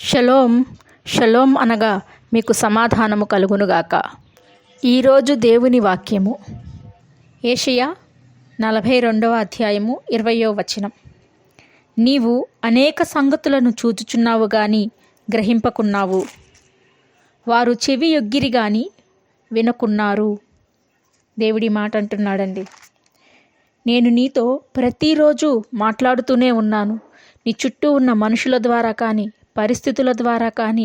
Shalom shalom అనగా మీకు సమాధానము కలుగునుగాక. ఈరోజు దేవుని వాక్యము యెషయా 42వ అధ్యాయము 20వ వచనం. నీవు అనేక సంగతులను చూచుచున్నావు గాని గ్రహింపకున్నావు, వారు చెవి యొగ్గిరి గాని వినకున్నారు. దేవుడి మాట అంటున్నాడండి. నేను నీతో ప్రతిరోజు మాట్లాడుతూనే ఉన్నాను. నీ చుట్టూ ఉన్న మనుషుల ద్వారా కానీ, పరిస్థితుల ద్వారా కానీ,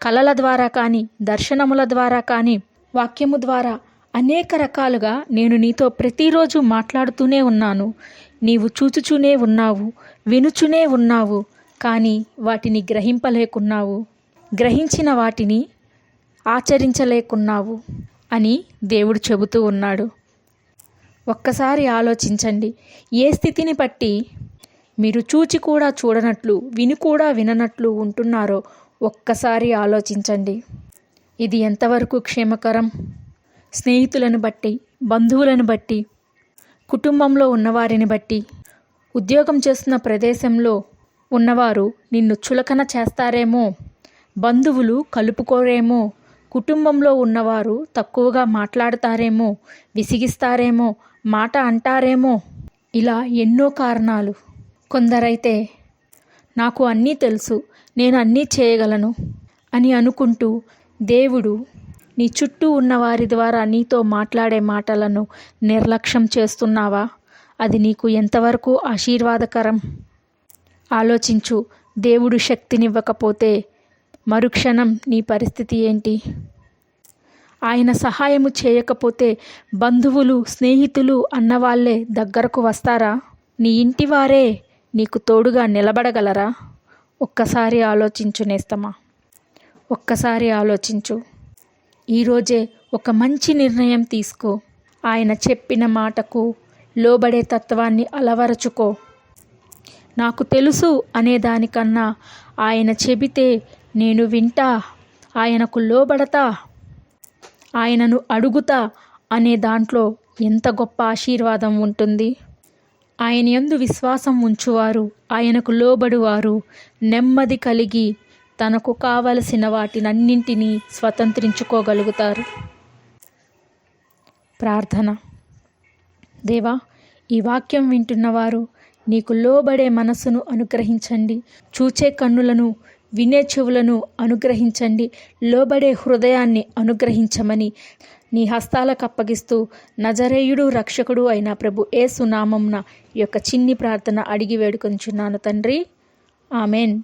కలల ద్వారా కానీ, దర్శనముల ద్వారా కానీ, వాక్యము ద్వారా అనేక రకాలుగా నేను నీతో ప్రతిరోజు మాట్లాడుతూనే ఉన్నాను. నీవు చూచుచూనే ఉన్నావు, వినుచునే ఉన్నావు, కానీ వాటిని గ్రహింపలేకున్నావు, గ్రహించిన వాటిని ఆచరించలేకున్నావు అని దేవుడు చెబుతూ ఉన్నాడు. ఒక్కసారి ఆలోచించండి. ఏ స్థితిని బట్టి మీరు చూచి కూడా చూడనట్లు, విని కూడా విననట్లు ఉంటున్నారో ఒక్కసారి ఆలోచించండి. ఇది ఎంతవరకు క్షేమకరం? స్నేహితులను బట్టి, బంధువులను బట్టి, కుటుంబంలో ఉన్నవారిని బట్టి, ఉద్యోగం చేస్తున్న ప్రదేశంలో ఉన్నవారు నిన్ను చులకన చేస్తారేమో, బంధువులు కలుపుకోరేమో, కుటుంబంలో ఉన్నవారు తక్కువగా మాట్లాడతారేమో, విసిగిస్తారేమో, మాట అంటారేమో, ఇలా ఎన్నో కారణాలు. కొందరైతే నాకు అన్నీ తెలుసు, నేను అన్నీ చేయగలను అని అనుకుంటూ దేవుడు నీ చుట్టూ ఉన్న వారి ద్వారా నీతో మాట్లాడే మాటలను నిర్లక్ష్యం చేస్తున్నావా? అది నీకు ఎంతవరకు ఆశీర్వాదకరం? ఆలోచించు. దేవుడు శక్తినివ్వకపోతే మరుక్షణం నీ పరిస్థితి ఏంటి? ఆయన సహాయము చేయకపోతే బంధువులు, స్నేహితులు అన్నవాళ్లే దగ్గరకు వస్తారా? నీ ఇంటివారే నీకు తోడుగా నిలబడగలరా? ఒక్కసారి ఆలోచించు నేస్తమా, ఒక్కసారి ఆలోచించు. ఈరోజే ఒక మంచి నిర్ణయం తీసుకో. ఆయన చెప్పిన మాటకు లోబడే తత్వాన్ని అలవరచుకో. నాకు తెలుసు అనేదానికన్నా ఆయన చెబితే నేను వింటా, ఆయనకు లోబడతా, ఆయనను అడుగుతా అనే దాంట్లో ఎంత గొప్ప ఆశీర్వాదం ఉంటుంది. ఆయన యందు విశ్వాసం ఉంచువారు, ఆయనకు లోబడువారు నెమ్మది కలిగి తనకు కావలసిన వాటినన్నింటినీ స్వతంత్రించుకోగలుగుతారు. ప్రార్థన. దేవా, ఈ వాక్యం వింటున్నవారు నీకు లోబడే మనసును అనుగ్రహించండి. చూచే కన్నులను, వినే చెవులను అనుగ్రహించండి. లోబడే హృదయాన్ని అనుగ్రహించమని నీ హస్తాలకు అప్పగిస్తూ నజరేయుడు, రక్షకుడు అయిన ప్రభు యేసు నామమున ఈ యొక్క చిన్ని ప్రార్థన అడిగి వేడుకొంచున్నాను తండ్రి. ఆమెన్.